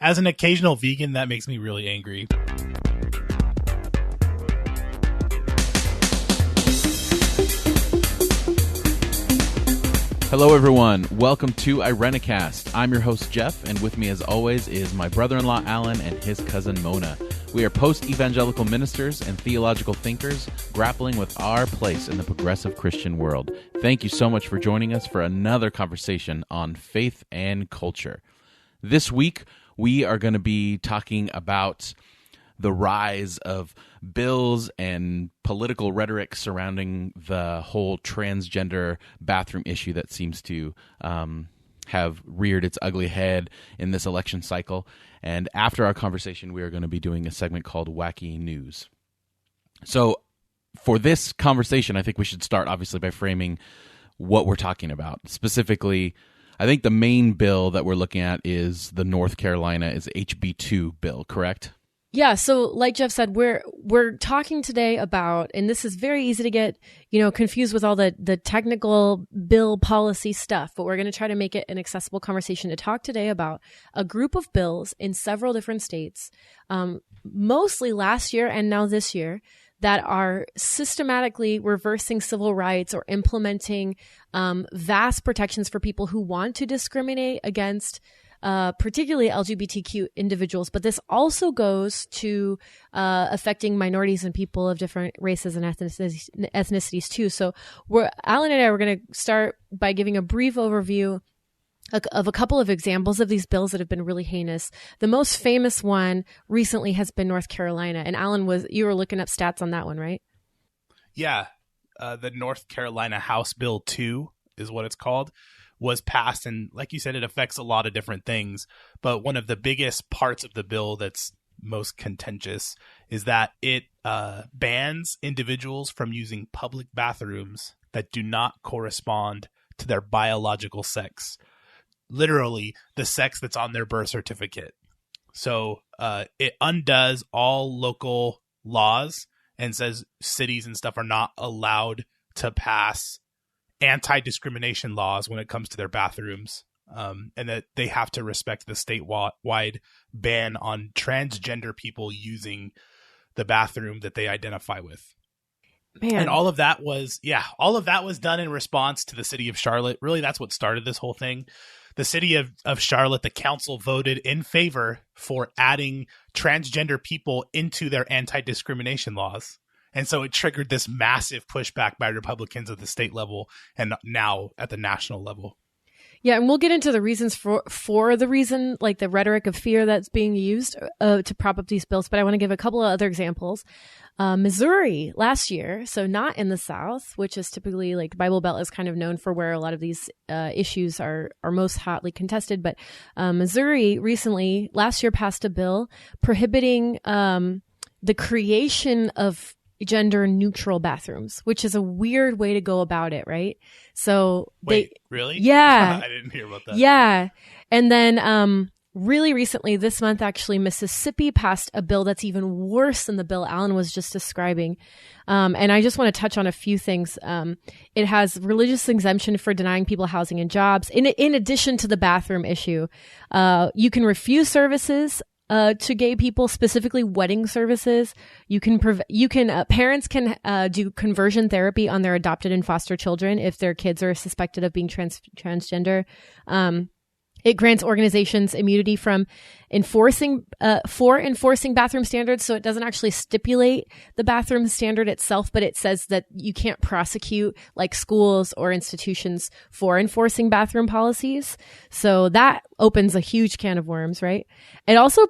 As an occasional vegan, that makes me really angry. Hello, everyone. Welcome to Irenicast. I'm your host, Jeff, and with me, as always, is my brother-in-law, Alan, and his cousin, Mona. We are post-evangelical ministers and theological thinkers grappling with our place in the progressive Christian world. Thank you so much for joining us for another conversation on faith and culture. This week, we are going to be talking about the rise of bills and political rhetoric surrounding the whole transgender bathroom issue that seems to have reared its ugly head in this election cycle. And after our conversation, we are going to be doing a segment called Wacky News. So for this conversation, I think we should start, obviously, by framing what we're talking about. Specifically, I think the main bill that we're looking at is the North Carolina is HB2 bill, correct? Yeah, so like Jeff said, we're talking today about, and this is very easy to get, confused with all the technical bill policy stuff, but we're going to try to make it an accessible conversation to talk today about a group of bills in several different states, mostly last year and now this year, that are systematically reversing civil rights or implementing vast protections for people who want to discriminate against particularly LGBTQ individuals, but this also goes to affecting minorities and people of different races and ethnicities too. So Alan and I were going to start by giving a brief overview of a couple of examples of these bills that have been really heinous. The most famous one recently has been North Carolina. And Alan, you were looking up stats on that one, right? Yeah. The North Carolina House Bill 2 is what it's called. Was passed, and like you said, it affects a lot of different things. But one of the biggest parts of the bill that's most contentious is that it bans individuals from using public bathrooms that do not correspond to their biological sex. Literally, the sex that's on their birth certificate. So it undoes all local laws and says cities and stuff are not allowed to pass anti-discrimination laws when it comes to their bathrooms, and that they have to respect the statewide ban on transgender people using the bathroom that they identify with. Man. And all of that was done in response to the city of Charlotte. Really, that's what started this whole thing. The city of Charlotte, the council voted in favor for adding transgender people into their anti-discrimination laws. And so it triggered this massive pushback by Republicans at the state level and now at the national level. Yeah, and we'll get into the reasons for the reason, like the rhetoric of fear that's being used to prop up these bills. But I want to give a couple of other examples. Missouri last year, so not in the South, which is typically like the Bible Belt is kind of known for where a lot of these issues are most hotly contested. But Missouri recently, last year, passed a bill prohibiting the creation of gender neutral bathrooms, which is a weird way to go about it, right? So really? Yeah. I didn't hear about that. Yeah. And then really recently, this month, actually, Mississippi passed a bill that's even worse than the bill Alan was just describing. And I just want to touch on a few things. It has religious exemption for denying people housing and jobs. In addition to the bathroom issue, you can refuse services to gay people, specifically wedding services. Parents can do conversion therapy on their adopted and foster children if their kids are suspected of being transgender. It grants organizations immunity from enforcing bathroom standards. So it doesn't actually stipulate the bathroom standard itself, but it says that you can't prosecute like schools or institutions for enforcing bathroom policies. So that opens a huge can of worms, right? It also,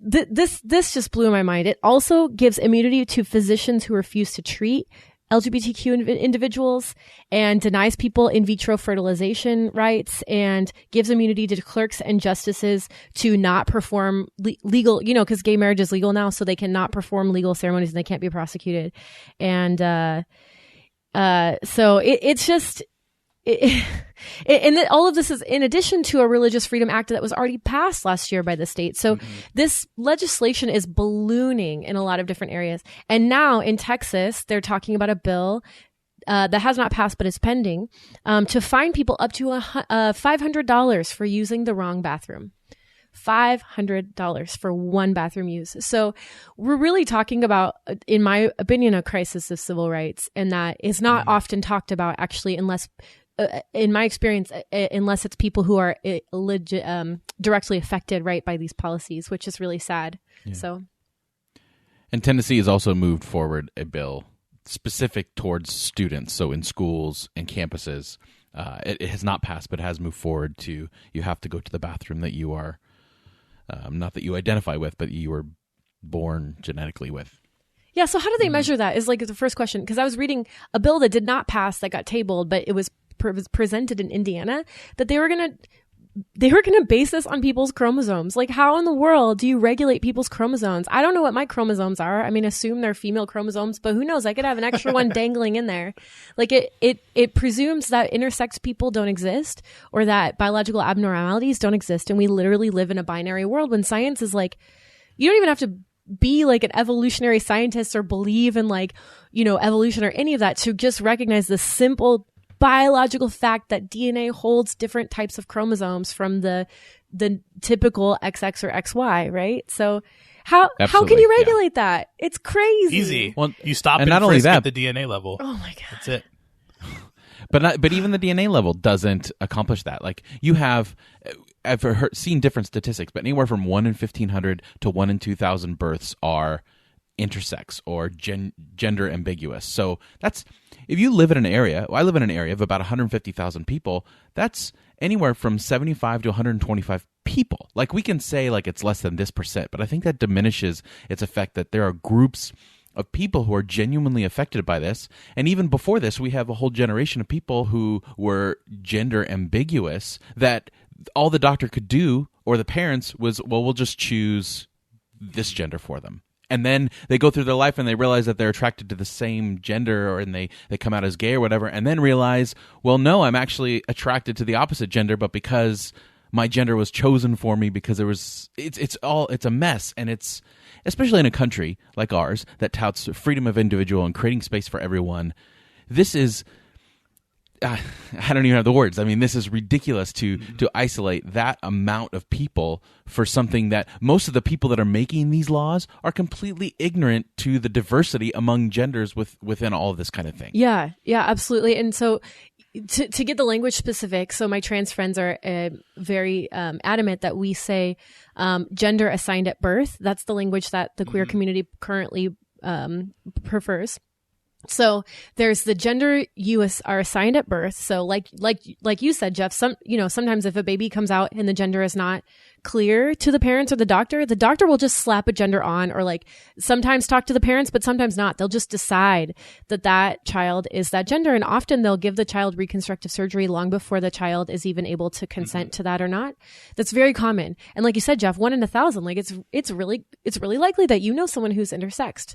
this just blew my mind. It also gives immunity to physicians who refuse to treat LGBTQ individuals and denies people in vitro fertilization rights and gives immunity to clerks and justices to not perform legal, because gay marriage is legal now, so they cannot perform legal ceremonies and they can't be prosecuted. And so it's just... all of this is in addition to a Religious Freedom Act that was already passed last year by the state. So this legislation is ballooning in a lot of different areas. And now in Texas, they're talking about a bill that has not passed but is pending to fine people up to $500 for using the wrong bathroom. $500 for one bathroom use. So we're really talking about, in my opinion, a crisis of civil rights, and that is not often talked about actually, unless in my experience, unless it's people who are directly affected, right, by these policies, which is really sad. Yeah. So, and Tennessee has also moved forward a bill specific towards students, so in schools and campuses. It has not passed, but has moved forward to, you have to go to the bathroom that you are, not that you identify with, but you were born genetically with. Yeah, so how do they measure that is like the first question, because I was reading a bill that did not pass that got tabled, but it was presented in Indiana, that they were going to base this on people's chromosomes. Like, how in the world do you regulate people's chromosomes? I don't know what my chromosomes are. I mean, assume they're female chromosomes, but who knows? I could have an extra one dangling in there. Like, it presumes that intersex people don't exist, or that biological abnormalities don't exist, and we literally live in a binary world, when science is like, you don't even have to be like an evolutionary scientist or believe in, like, you know, evolution or any of that to just recognize the simple biological fact that DNA holds different types of chromosomes from the typical XX or XY, right? So how can you regulate that? It's crazy. Easy. Well, you stop and not only that, at the DNA level. Oh my god, that's it. But even the DNA level doesn't accomplish that. Like, you have, I've seen different statistics, but anywhere from 1 in 1,500 to 1 in 2,000 births are intersex or gender ambiguous. So that's, if you live in an area, I live in an area of about 150,000 people, that's anywhere from 75 to 125 people. Like, we can say like it's less than this percent, but I think that diminishes its effect, that there are groups of people who are genuinely affected by this. And even before this, we have a whole generation of people who were gender ambiguous, that all the doctor could do, or the parents, was, well, we'll just choose this gender for them. And then they go through their life and they realize that they're attracted to the same gender, and they come out as gay or whatever, and then realize, well, no, I'm actually attracted to the opposite gender, but because my gender was chosen for me, because it's a mess. And it's, especially in a country like ours that touts freedom of individual and creating space for everyone, this is, I don't even have the words. I mean, this is ridiculous to isolate that amount of people for something that most of the people that are making these laws are completely ignorant to the diversity among genders within all of this kind of thing. Yeah, absolutely. And so to get the language specific, so my trans friends are very adamant that we say gender assigned at birth. That's the language that the queer community currently prefers. So there's the gender you are assigned at birth. So like you said, Jeff, sometimes if a baby comes out and the gender is not clear to the parents or the doctor will just slap a gender on, or like sometimes talk to the parents, but sometimes not. They'll just decide that child is that gender. And often they'll give the child reconstructive surgery long before the child is even able to consent to that or not. That's very common. And like you said, Jeff, 1 in 1,000, like it's really likely that you know someone who's intersexed.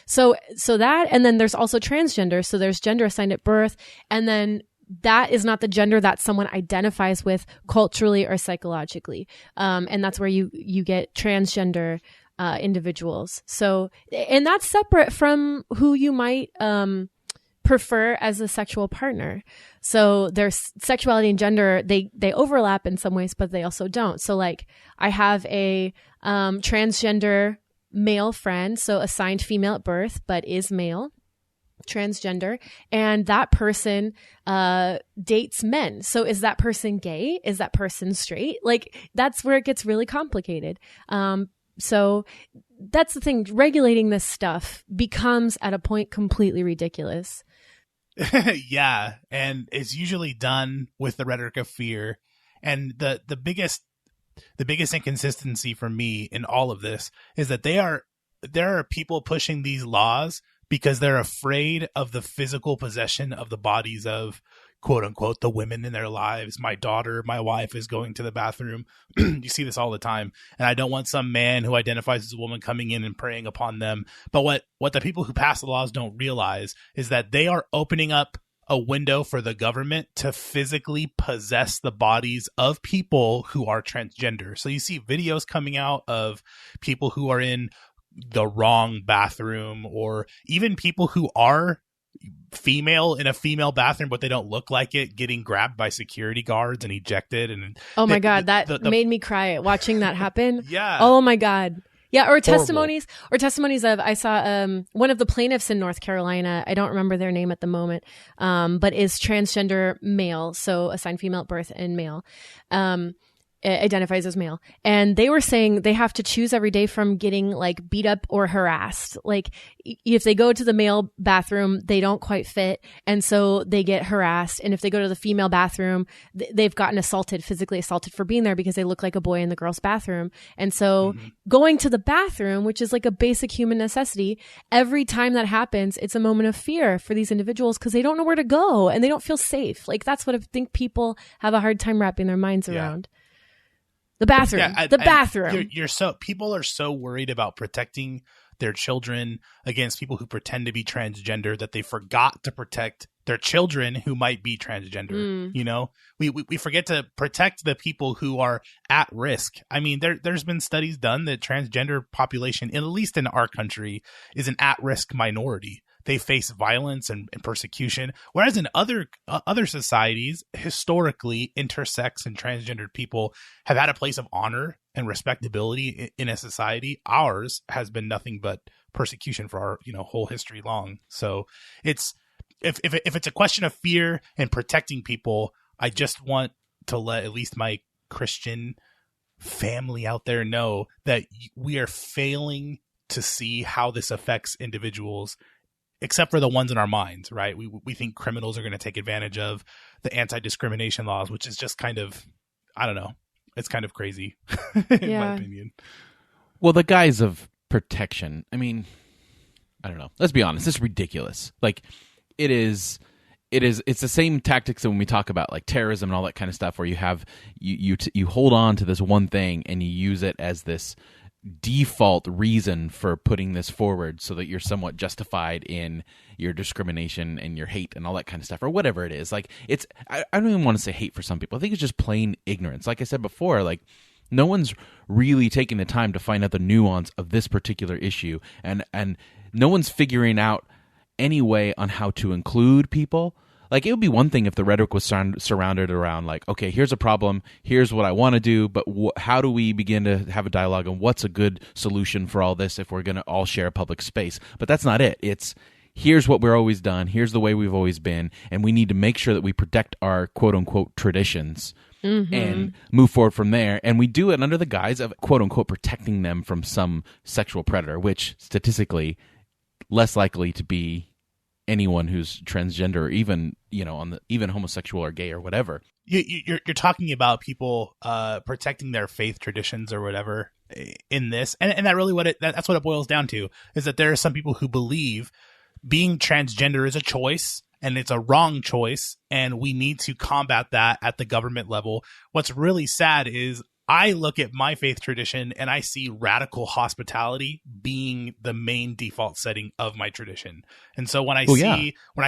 So that, and then there's also transgender. So there's gender assigned at birth, and then that is not the gender that someone identifies with culturally or psychologically. And that's where you get transgender individuals. So, and that's separate from who you might prefer as a sexual partner. So there's sexuality and gender, they overlap in some ways, but they also don't. So like, I have a transgender male friend, so assigned female at birth, but is male, transgender, and that person dates men. So is that person gay? Is that person straight? Like, that's where it gets really complicated. So that's the thing. Regulating this stuff becomes at a point completely ridiculous. Yeah, and it's usually done with the rhetoric of fear. And the biggest inconsistency for me in all of this is that there are people pushing these laws because they're afraid of the physical possession of the bodies of, quote unquote, the women in their lives. My daughter, my wife is going to the bathroom. You see this all the time. And I don't want some man who identifies as a woman coming in and preying upon them. But what the people who pass the laws don't realize is that they are opening up a window for the government to physically possess the bodies of people who are transgender. So you see videos coming out of people who are in the wrong bathroom, or even people who are female in a female bathroom, but they don't look like it, getting grabbed by security guards and ejected. And oh my God, that made me cry watching that happen. Yeah. Oh my God. Yeah, or testimonies of, I saw one of the plaintiffs in North Carolina, I don't remember their name at the moment, but is transgender male, so assigned female at birth and male, identifies as male. And they were saying they have to choose every day from getting like beat up or harassed. Like if they go to the male bathroom, they don't quite fit. And so they get harassed. And if they go to the female bathroom, they've gotten physically assaulted for being there because they look like a boy in the girl's bathroom. And so going to the bathroom, which is like a basic human necessity, every time that happens, it's a moment of fear for these individuals because they don't know where to go and they don't feel safe. Like that's what I think people have a hard time wrapping their minds around. The bathroom. The bathroom. People are so worried about protecting their children against people who pretend to be transgender that they forgot to protect their children who might be transgender. You know, we forget to protect the people who are at risk. I mean, there's been studies done that transgender population, at least in our country, is an at-risk minority. They face violence and persecution, whereas in other societies, historically, intersex and transgendered people have had a place of honor and respectability in a society. Ours has been nothing but persecution for our whole history long. So it's if it's a question of fear and protecting people, I just want to let at least my Christian family out there know that we are failing to see how this affects individuals, except for the ones in our minds, right? We think criminals are going to take advantage of the anti-discrimination laws, which is just kind of, I don't know, it's kind of crazy in my opinion. Well, the guise of protection, I mean, I don't know. Let's be honest, it's ridiculous. Like it's the same tactics that when we talk about like terrorism and all that kind of stuff, where you have you hold on to this one thing and you use it as this default reason for putting this forward so that you're somewhat justified in your discrimination and your hate and all that kind of stuff, or whatever it is. Like I don't even want to say hate for some people. I think it's just plain ignorance. Like I said before, like no one's really taking the time to find out the nuance of this particular issue, and no one's figuring out any way on how to include people. Like, it would be one thing if the rhetoric was surrounded around, like, okay, here's a problem, here's what I want to do, but how do we begin to have a dialogue on what's a good solution for all this if we're going to all share a public space? But that's not it. It's, here's what we're always done, here's the way we've always been, and we need to make sure that we protect our quote-unquote traditions and move forward from there. And we do it under the guise of quote-unquote protecting them from some sexual predator, which statistically less likely to be anyone who's transgender, or even even homosexual or gay or whatever. You're talking about people protecting their faith traditions or whatever in this, and that really that's what it boils down to, is that there are some people who believe being transgender is a choice and it's a wrong choice, and we need to combat that at the government level. What's really sad is I look at my faith tradition and I see radical hospitality being the main default setting of my tradition. And so when I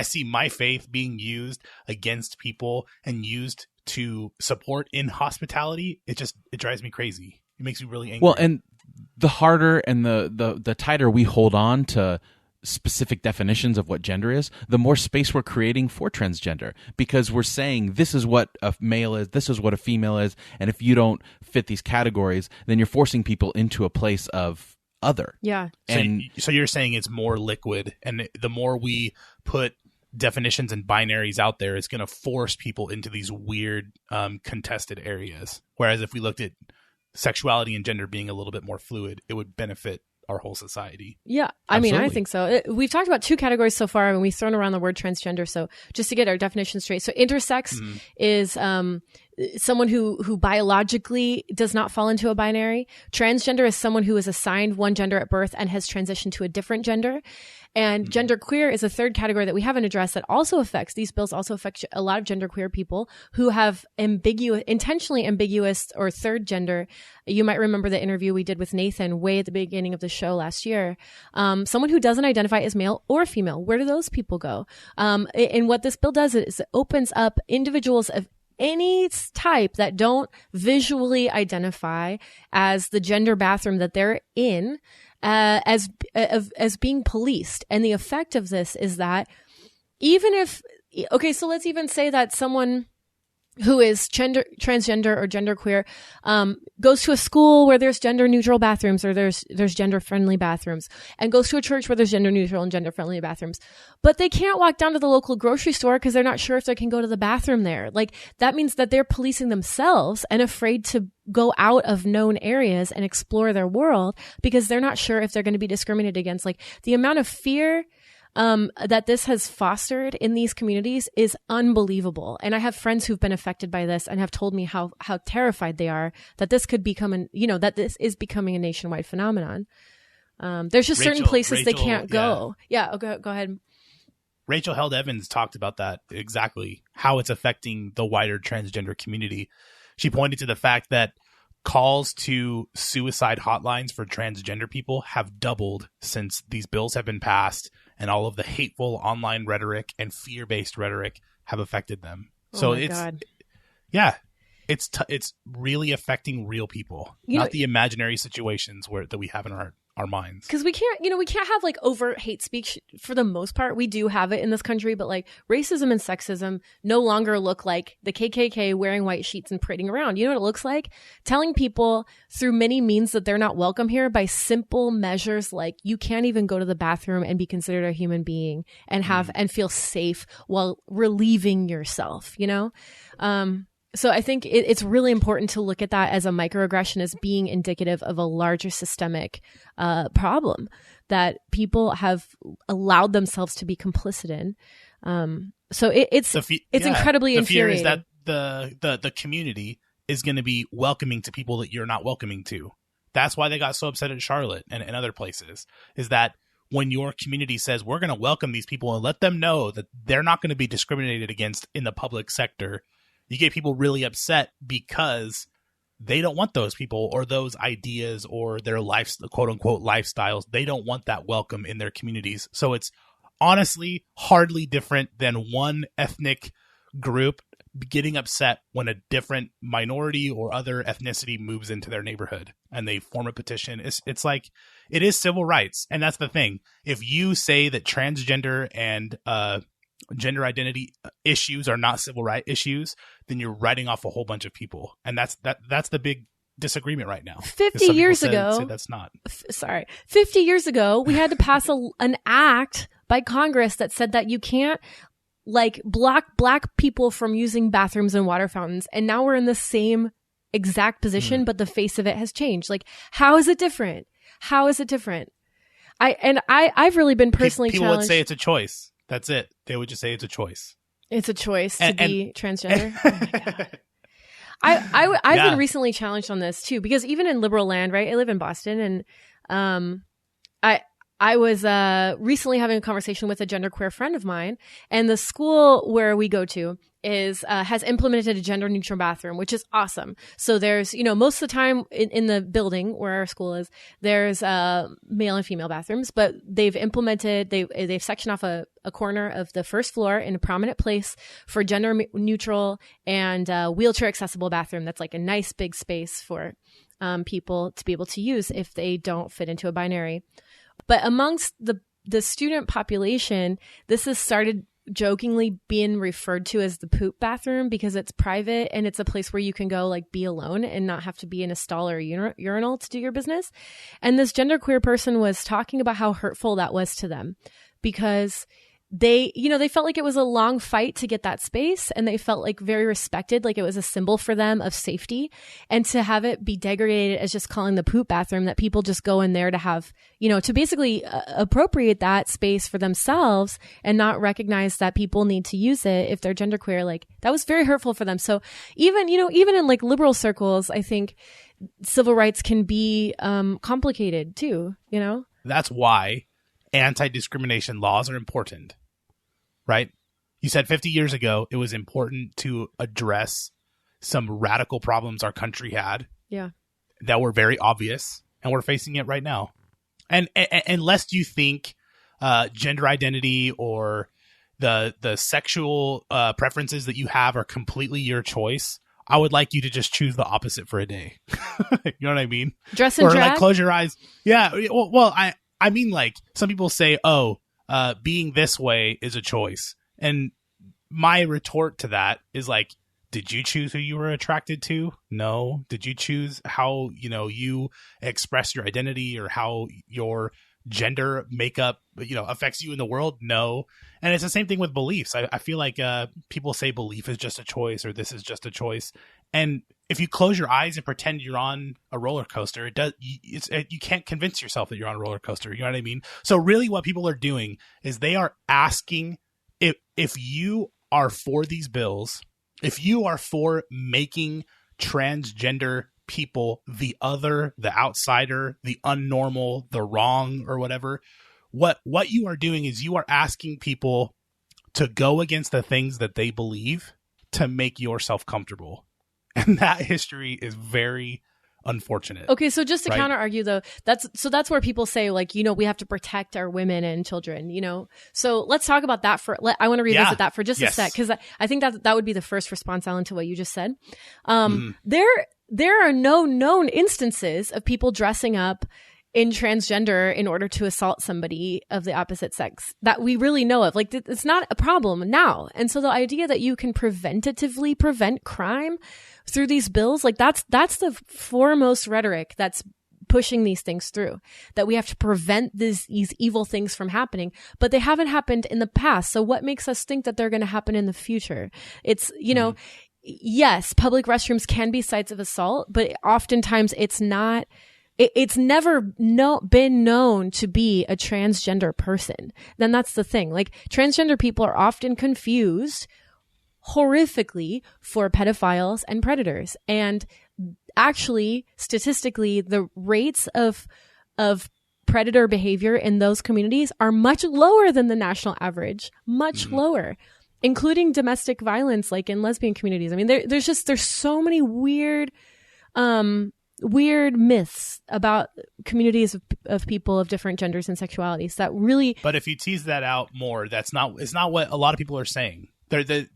see my faith being used against people and used to support in hospitality, it drives me crazy. It makes me really angry. Well, and the harder and the tighter we hold on to specific definitions of what gender is, the more space we're creating for transgender, because we're saying this is what a male is, this is what a female is, and if you don't fit these categories, then you're forcing people into a place of other. Yeah. And so you're saying it's more liquid, and the more we put definitions and binaries out there, it's going to force people into these weird contested areas. Whereas if we looked at sexuality and gender being a little bit more fluid, it would benefit our whole society. Yeah, I mean, I think so. We've talked about two categories so far, and we've thrown around the word transgender. So just to get our definition straight. So intersex is someone who biologically does not fall into a binary. Transgender is someone who is assigned one gender at birth and has transitioned to a different gender. And genderqueer is a third category that we haven't addressed that also affects, these bills also affect a lot of genderqueer people who have intentionally ambiguous or third gender. You might remember the interview we did with Nathan way at the beginning of the show last year. Someone who doesn't identify as male or female. Where do those people go? And what this bill does is it opens up individuals of any type that don't visually identify as the gender bathroom that they're in, as being policed. And the effect of this is that even if, okay, so let's even say that someone who is transgender or genderqueer, goes to a school where there's gender neutral bathrooms or there's gender friendly bathrooms, and goes to a church where there's gender neutral and gender friendly bathrooms, but they can't walk down to the local grocery store because they're not sure if they can go to the bathroom there. Like, that means that they're policing themselves and afraid to go out of known areas and explore their world because they're not sure if they're going to be discriminated against. Like, the amount of fear that this has fostered in these communities is unbelievable. And I have friends who've been affected by this and have told me how terrified they are that this could become that this is becoming a nationwide phenomenon. There's just certain places they can't go. Yeah. Go ahead. Rachel Held Evans talked about that exactly, how it's affecting the wider transgender community. She pointed to the fact that calls to suicide hotlines for transgender people have doubled since these bills have been passed, and all of the hateful online rhetoric and fear-based rhetoric have affected them. So it's really affecting real people, not the imaginary situations that we have in our minds. Because we can't have like overt hate speech for the most part. We do have it in this country, but like racism and sexism no longer look like the KKK wearing white sheets and parading around. You know what it looks like? Telling people through many means that they're not welcome here by simple measures like you can't even go to the bathroom and be considered a human being and and feel safe while relieving yourself, So I think it's really important to look at that as a microaggression as being indicative of a larger systemic problem that people have allowed themselves to be complicit in. So it's incredibly infuriating. The fear is that the community is going to be welcoming to people that you're not welcoming to. That's why they got so upset at Charlotte and other places, is that when your community says we're going to welcome these people and let them know that they're not going to be discriminated against in the public sector, you get people really upset because they don't want those people or those ideas or their quote unquote lifestyles. They don't want that welcome in their communities. So it's honestly hardly different than one ethnic group getting upset when a different minority or other ethnicity moves into their neighborhood and they form a petition. It's like, it is civil rights. And that's the thing. If you say that transgender and gender identity issues are not civil rights issues, then you're writing off a whole bunch of people. And that's the big disagreement right now. 50 years ago, say that's not. 50 years ago, we had to pass an act by Congress that said that you can't block black people from using bathrooms and water fountains. And now we're in the same exact position, but the face of it has changed. Like, how is it different? How is it different? I've really been personally people challenged. Would say it's a choice. That's it. They would just say it's a choice. It's a choice to be transgender. Oh my God. I've been recently challenged on this too, because even in liberal land, right? I live in Boston, and I was recently having a conversation with a genderqueer friend of mine, and the school where we go to has implemented a gender neutral bathroom, which is awesome. So there's, most of the time in the building where our school is, there's male and female bathrooms, but they've sectioned off a corner of the first floor in a prominent place for gender neutral and wheelchair accessible bathroom. That's like a nice big space for people to be able to use if they don't fit into a binary. But amongst the student population, this has started jokingly being referred to as the poop bathroom because it's private and it's a place where you can go be alone and not have to be in a stall or a urinal to do your business. And this genderqueer person was talking about how hurtful that was to them because they felt like it was a long fight to get that space, and they felt very respected, like it was a symbol for them of safety, and to have it be degraded as just calling the poop bathroom, that people just go in there to have, to basically appropriate that space for themselves and not recognize that people need to use it if they're genderqueer. That was very hurtful for them. So even in liberal circles, I think civil rights can be complicated too, That's why anti-discrimination laws are important. Right? You said 50 years ago, it was important to address some radical problems our country had. Yeah. That were very obvious, and we're facing it right now. And unless you think gender identity or the sexual preferences that you have are completely your choice, I would like you to just choose the opposite for a day. You know what I mean? Dress and drag? Close your eyes. Yeah. Well, I mean, some people say, being this way is a choice. And my retort to that is like, did you choose who you were attracted to? No. Did you choose how, you express your identity or how your gender makeup, affects you in the world? No. And it's the same thing with beliefs. I feel like people say belief is just a choice or this is just a choice. And if you close your eyes and pretend you're on a roller coaster, you can't convince yourself that you're on a roller coaster. You know what I mean? So really what people are doing is they are asking if you are for these bills, if you are for making transgender people the other, the outsider, the unnormal, the wrong, or whatever, what you are doing is you are asking people to go against the things that they believe to make yourself comfortable. And that history is very unfortunate. Okay, so just to counter argue though, that's where people say like, we have to protect our women and children, So let's talk about that I want to revisit that for just a sec, because I think that would be the first response, Alan, to what you just said. There are no known instances of people dressing up in transgender in order to assault somebody of the opposite sex that we really know of. Like, it's not a problem now. And so the idea that you can preventatively prevent crime through these bills, like that's the foremost rhetoric that's pushing these things through, that we have to prevent these evil things from happening, but they haven't happened in the past. So what makes us think that they're going to happen in the future? It's, yes, public restrooms can be sites of assault, but oftentimes it's not. It's never been known to be a transgender person. Then that's the thing. Like, transgender people are often confused horrifically for pedophiles and predators. And actually, statistically, the rates of predator behavior in those communities are much lower than the national average, much lower, including domestic violence, like in lesbian communities. I mean, there's so many weird myths about communities of people of different genders and sexualities that really. But if you tease that out more, it's not what a lot of people are saying. To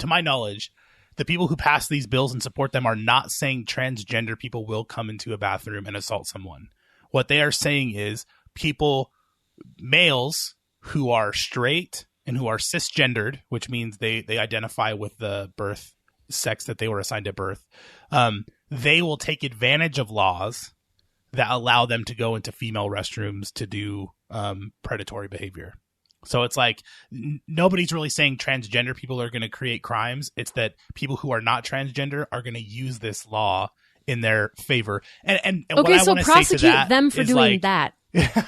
my knowledge, the people who pass these bills and support them are not saying transgender people will come into a bathroom and assault someone. What they are saying is males who are straight and who are cisgendered, which means they identify with the birth sex that they were assigned at birth. They will take advantage of laws that allow them to go into female restrooms to do predatory behavior. So it's like nobody's really saying transgender people are going to create crimes. It's that people who are not transgender are going to use this law in their favor. And okay, what I so want to say prosecute to that them for is doing like, that.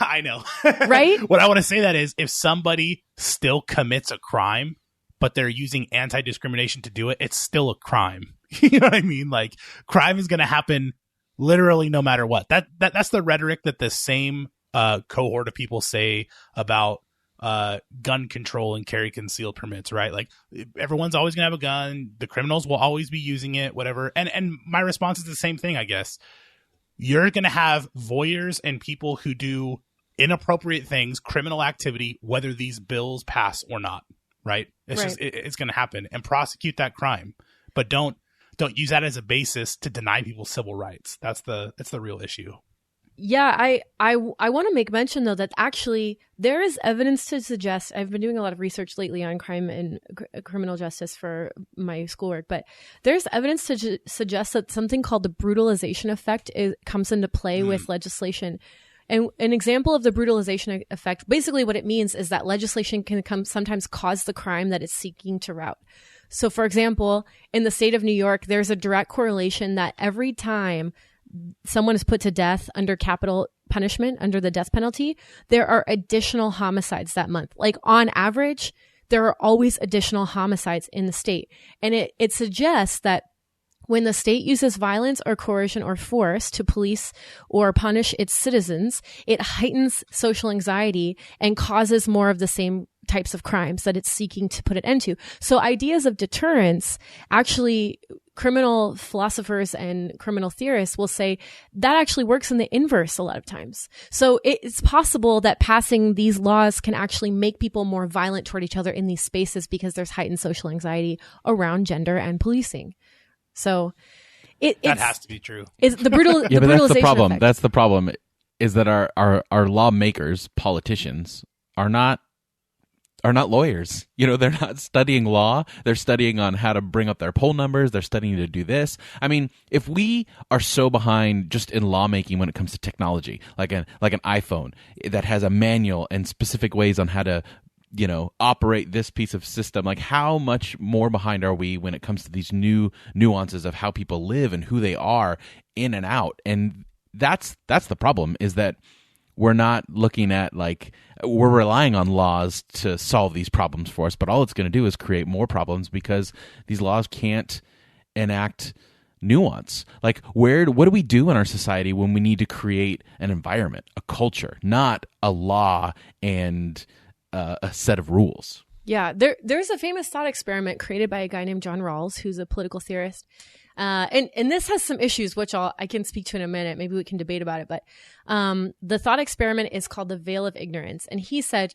I know. Right? What I want to say that is if somebody still commits a crime, but they're using anti-discrimination to do it, it's still a crime. You know what I mean? Like, crime is going to happen literally no matter what. That's the rhetoric that the same cohort of people say about gun control and carry concealed permits, right? Like, everyone's always going to have a gun. The criminals will always be using it, whatever. And my response is the same thing, I guess. You're going to have voyeurs and people who do inappropriate things, criminal activity, whether these bills pass or not, right? It's going to happen, and prosecute that crime. But don't use that as a basis to deny people civil rights. That's the real issue. Yeah, I want to make mention, though, that actually there is evidence to suggest, I've been doing a lot of research lately on crime and criminal justice for my schoolwork, but there's evidence to suggest that something called the brutalization effect comes into play with legislation. And an example of the brutalization effect, basically what it means is that legislation can sometimes cause the crime that it's seeking to rout. So, for example, in the state of New York, there's a direct correlation that every time someone is put to death under capital punishment, under the death penalty, there are additional homicides that month. Like, on average, there are always additional homicides in the state. And it suggests that when the state uses violence or coercion or force to police or punish its citizens, it heightens social anxiety and causes more of the same types of crimes that it's seeking to put an end to. So ideas of deterrence, actually, criminal philosophers and criminal theorists will say that actually works in the inverse a lot of times. So it's possible that passing these laws can actually make people more violent toward each other in these spaces because there's heightened social anxiety around gender and policing. So that has to be true. Is the brutal? Yeah, the but that's the brutalization problem. effect. That's the problem. Is that our lawmakers, politicians, are not are not lawyers. They're not studying law. They're studying on how to bring up their poll numbers. They're studying to do this. I mean, if we are so behind just in lawmaking when it comes to technology, like an iPhone that has a manual and specific ways on how to operate this piece of system, like how much more behind are we when it comes to these new nuances of how people live and who they are in and out? And that's the problem, is that we're not looking at, like, we're relying on laws to solve these problems for us, but all it's going to do is create more problems because these laws can't enact nuance. Like, what do we do in our society when we need to create an environment, a culture, not a law and a set of rules? Yeah, there's a famous thought experiment created by a guy named John Rawls, who's a political theorist. And this has some issues, which I can speak to in a minute. Maybe we can debate about it. But the thought experiment is called the veil of ignorance. And he said,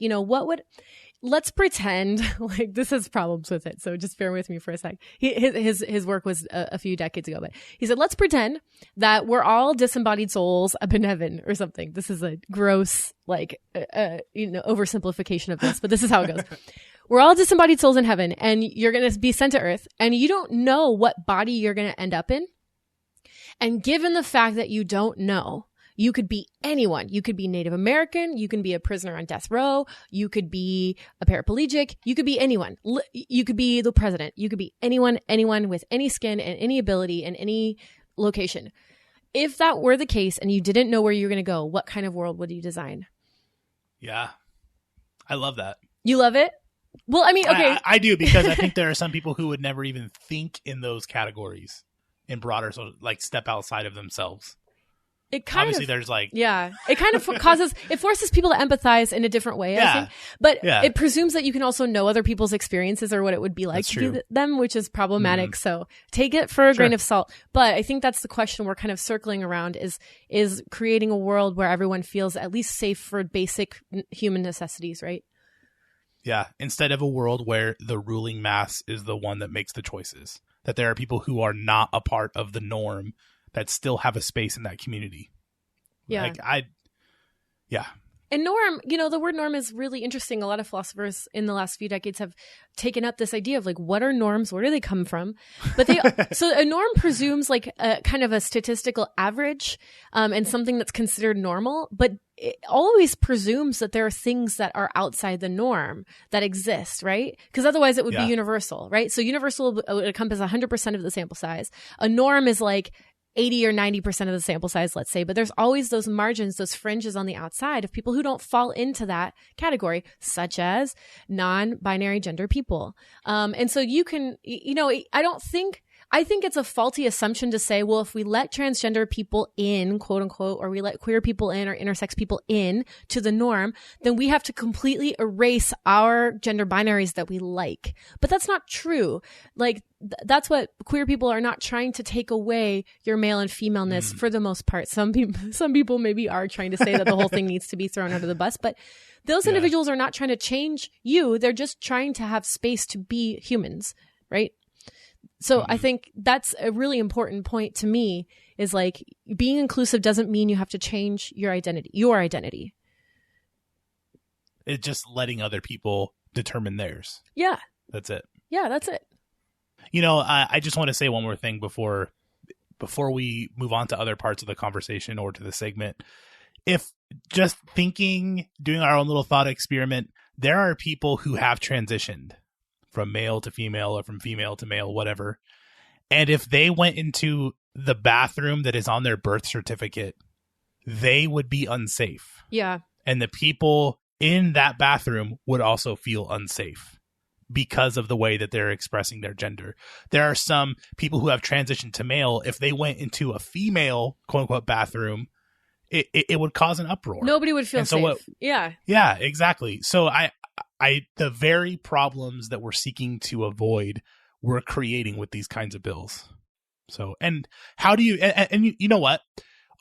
let's pretend, like, this has problems with it, so just bear with me for a sec. His work was a few decades ago, but he said, let's pretend that we're all disembodied souls up in heaven or something. This is a gross, like, oversimplification of this, but this is how it goes. We're all disembodied souls in heaven, and you're going to be sent to earth, and you don't know what body you're going to end up in. And given the fact that you don't know, you could be anyone. You could be Native American. You can be a prisoner on death row. You could be a paraplegic. You could be anyone. You could be the president. You could be anyone with any skin and any ability and any location. If that were the case and you didn't know where you were going to go, what kind of world would you design? Yeah. I love that. You love it? Well, I mean, okay. I do, because I think there are some people who would never even think in those categories in broader, so like step outside of themselves. It kind Obviously, of, there's like... Yeah. It kind of it forces people to empathize in a different way, I think. But it presumes that you can also know other people's experiences or what it would be like to be them, which is problematic. Mm-hmm. So take it for a grain of salt. But I think that's the question we're kind of circling around, is creating a world where everyone feels at least safe for basic human necessities, right? Yeah. Instead of a world where the ruling mass is the one that makes the choices. That there are people who are not a part of the norm that still have a space in that community. Yeah. Yeah. And norm, the word norm is really interesting. A lot of philosophers in the last few decades have taken up this idea of, like, what are norms? Where do they come from? But so a norm presumes, like, a kind of a statistical average, and something that's considered normal, but it always presumes that there are things that are outside the norm that exist, right? Because otherwise it would be universal, right? So universal would encompass 100% of the sample size. A norm is like 80 or 90% of the sample size, let's say, but there's always those margins, those fringes on the outside of people who don't fall into that category, such as non-binary gender people. And so you can, I think it's a faulty assumption to say, well, if we let transgender people in, quote unquote, or we let queer people in or intersex people in to the norm, then we have to completely erase our gender binaries that we like. But that's not true. Like, that's what queer people are not trying to take away your male and femaleness for the most part. Some people maybe are trying to say that the whole thing needs to be thrown under the bus, but those individuals are not trying to change you. They're just trying to have space to be humans, right? So I think that's a really important point to me, is like, being inclusive doesn't mean you have to change your identity. It's just letting other people determine theirs. Yeah. That's it. Yeah, that's it. I just want to say one more thing before we move on to other parts of the conversation or to the segment. If just doing our own little thought experiment, there are people who have transitioned from male to female or from female to male, whatever. And if they went into the bathroom that is on their birth certificate, they would be unsafe. Yeah. And the people in that bathroom would also feel unsafe because of the way that they're expressing their gender. There are some people who have transitioned to male. If they went into a female, quote unquote, bathroom, it would cause an uproar. Nobody would feel safe. Yeah, exactly. So the very problems that we're seeking to avoid, we're creating with these kinds of bills. So, and how do you, and you know what?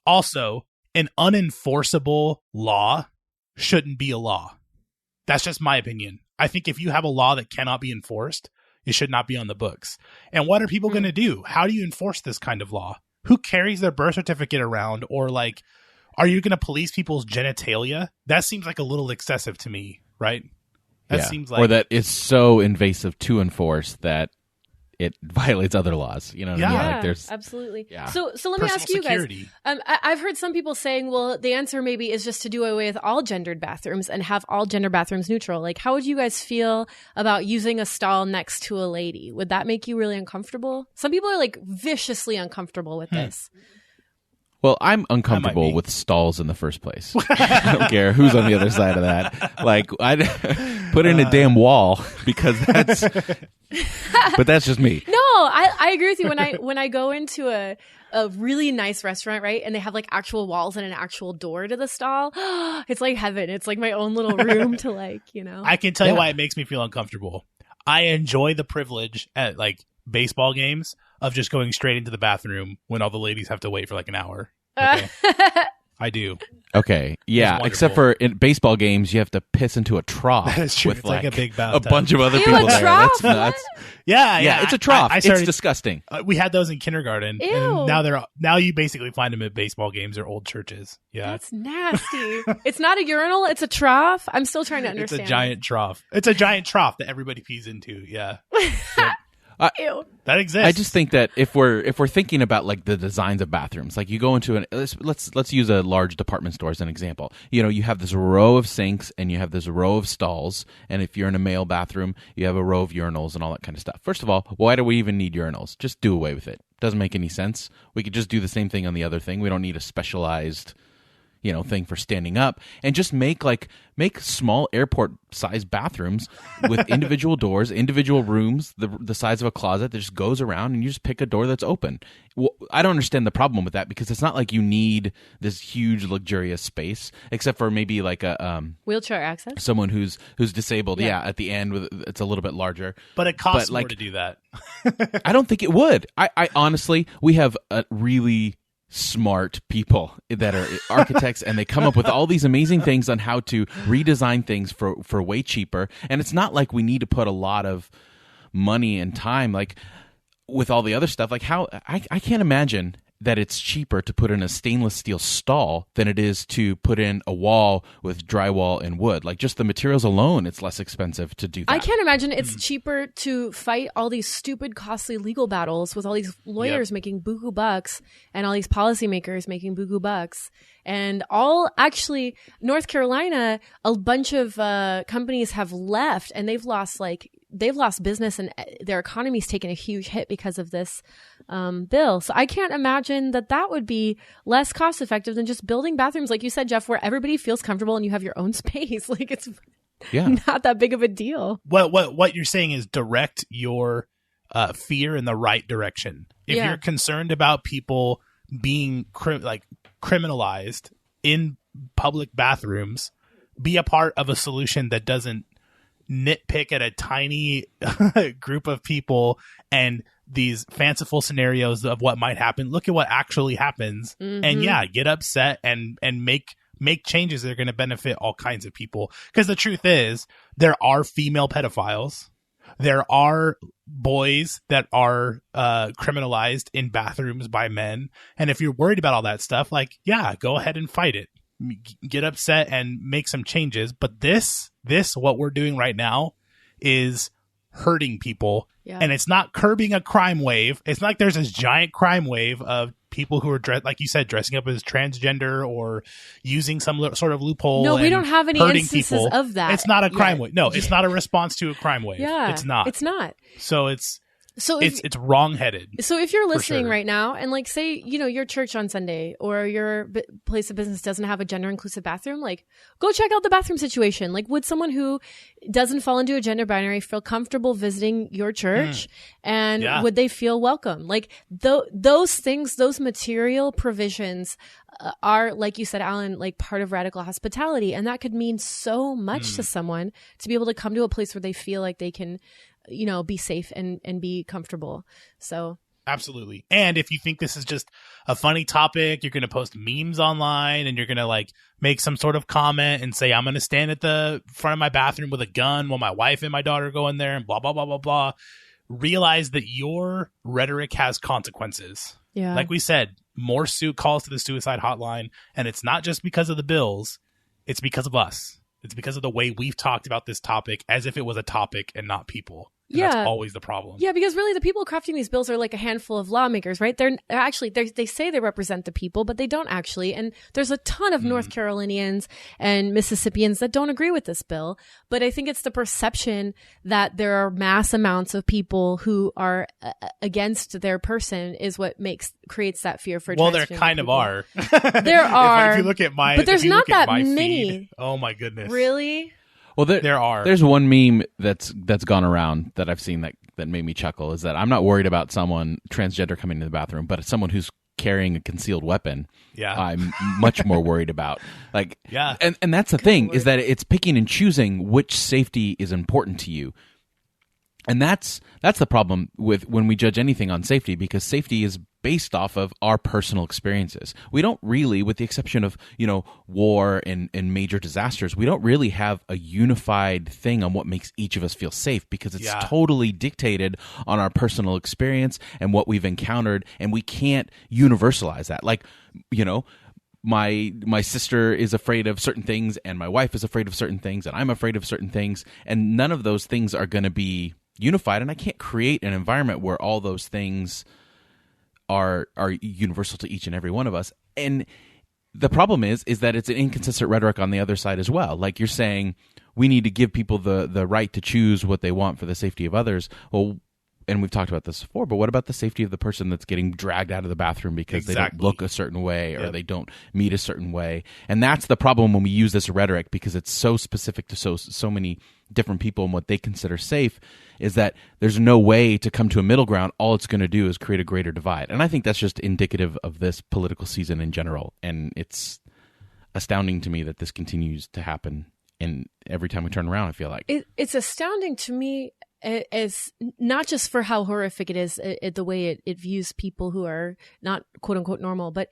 Also, an unenforceable law shouldn't be a law. That's just my opinion. I think if you have a law that cannot be enforced, it should not be on the books. And what are people going to do? How do you enforce this kind of law? Who carries their birth certificate around? Or like, are you going to police people's genitalia? That seems like a little excessive to me, right? That seems like, or that is so invasive to enforce that it violates other laws. You know what I mean? Yeah, Like there's absolutely. Yeah. So let me ask you security. guys. I've heard some people saying, well, the answer maybe is just to do away with all gendered bathrooms and have all gender bathrooms neutral. Like, how would you guys feel about using a stall next to a lady? Would that make you really uncomfortable? Some people are like viciously uncomfortable with this. Well, I'm uncomfortable with stalls in the first place. I don't care who's on the other side of that. Like, I'd put in a damn wall because but that's just me. No, I agree with you. When I go into a really nice restaurant, right, and they have like actual walls and an actual door to the stall, it's like heaven. It's like my own little room to like, you know. I can tell you why it makes me feel uncomfortable. I enjoy the privilege at like baseball games of just going straight into the bathroom when all the ladies have to wait for like an hour. Okay. I do. Okay, yeah. Except for in baseball games, you have to piss into a trough. That is true. With It's like a big bathtub. a bunch of other Ew, people a there. trough? That's nuts. Yeah, It's a trough. I started, it's disgusting. we had those in kindergarten. Ew. And now you basically find them at baseball games or old churches. Yeah. That's nasty. It's not a urinal. It's a trough. I'm still trying to It's understand. a giant trough. It's a giant trough that everybody pees into. Yeah. Ew. That exists. I just think that if we're thinking about like the designs of bathrooms, like you go into let's use a large department store as an example. You know, you have this row of sinks and you have this row of stalls, and if you're in a male bathroom, you have a row of urinals and all that kind of stuff. First of all, why do we even need urinals? Just do away with it. Doesn't make any sense. We could just do the same thing on the other thing. We don't need a specialized thing for standing up, and just make small airport sized bathrooms with individual doors, individual rooms, the size of a closet that just goes around, and you just pick a door that's open. Well, I don't understand the problem with that, because it's not like you need this huge luxurious space, except for maybe like a Wheelchair access. someone who's disabled. Yeah. Yeah, at the end it's a little bit larger. but it costs but, like, more to do that. I don't think it would. I honestly, we have a really smart people that are architects, and they come up with all these amazing things on how to redesign things for way cheaper. And it's not like we need to put a lot of money and time like with all the other stuff. Like how I can't imagine that it's cheaper to put in a stainless steel stall than it is to put in a wall with drywall and wood. Like just the materials alone, it's less expensive to do that. I can't imagine it's cheaper to fight all these stupid, costly legal battles with all these lawyers making buku bucks and all these policymakers making buku bucks. And actually, North Carolina, a bunch of companies have left, and they've lost business, and their economy's taken a huge hit because of this bill. So I can't imagine that would be less cost effective than just building bathrooms, like you said, Jeff, where everybody feels comfortable and you have your own space. Like it's not that big of a deal. What you're saying is direct your fear in the right direction. If you're concerned about people being criminalized in public bathrooms, be a part of a solution that doesn't nitpick at a tiny group of people and these fanciful scenarios of what might happen. Look at what actually happens, and get upset and make changes that are going to benefit all kinds of people. Because the truth is, there are female pedophiles. There are boys that are criminalized in bathrooms by men. And if you're worried about all that stuff, go ahead and fight it. Get upset and make some changes. But this, what we're doing right now is hurting people. Yeah. And it's not curbing a crime wave. It's not like there's this giant crime wave of people who are, like you said, dressing up as transgender or using some sort of loophole. No, we don't have any instances people. of that. It's not a crime wave. No, it's not a response to a crime wave. Yeah, it's not. It's not. So it's wrong-headed. So if you're listening right now and say, your church on Sunday or your place of business doesn't have a gender inclusive bathroom, go check out the bathroom situation. Would someone who doesn't fall into a gender binary feel comfortable visiting your church? And would they feel welcome? Those things, those material provisions are, like you said, Alan, part of radical hospitality. And that could mean so much to someone to be able to come to a place where they feel like they can be safe and be comfortable. So absolutely. And if you think this is just a funny topic, you're going to post memes online and you're going to make some sort of comment and say, I'm going to stand at the front of my bathroom with a gun while my wife and my daughter go in there and blah, blah, blah, blah, blah. Realize that your rhetoric has consequences. Yeah. Like we said, more calls to the suicide hotline. And it's not just because of the bills. It's because of us. It's because of the way we've talked about this topic as if it was a topic and not people. And that's always the problem. Yeah, because really the people crafting these bills are like a handful of lawmakers, right? They're actually, they say they represent the people, but they don't actually. And there's a ton of North Carolinians and Mississippians that don't agree with this bill. But I think it's the perception that there are mass amounts of people who are against their person is what creates that fear for Well, there transgender kind people. of are. There are. If you look at my, but there's not that many. many. Oh my goodness. Really? Well, there are. There's one meme that's gone around that I've seen that made me chuckle. Is that I'm not worried about someone transgender coming into the bathroom, but it's someone who's carrying a concealed weapon. Yeah, I'm much more worried about. Like, yeah, and that's the thing is that it's picking and choosing which safety is important to you. And that's the problem with when we judge anything on safety, because safety is based off of our personal experiences. We don't really, with the exception of, war and major disasters, we don't really have a unified thing on what makes each of us feel safe, because it's totally dictated on our personal experience and what we've encountered, and we can't universalize that. Like, my sister is afraid of certain things, and my wife is afraid of certain things, and I'm afraid of certain things, and none of those things are going to be unified, and I can't create an environment where all those things are universal to each and every one of us. And the problem is that it's an inconsistent rhetoric on the other side as well. Like, you're saying we need to give people the right to choose what they want for the safety of others. Well, and we've talked about this before, but what about the safety of the person that's getting dragged out of the bathroom because they don't look a certain way or they don't meet a certain way? And that's the problem when we use this rhetoric, because it's so specific to so many different people and what they consider safe, is that there's no way to come to a middle ground. All it's going to do is create a greater divide. And I think that's just indicative of this political season in general. And it's astounding to me that this continues to happen. And every time we turn around, I feel like it's astounding to me, as not just for how horrific it is, the way it views people who are not quote unquote normal, but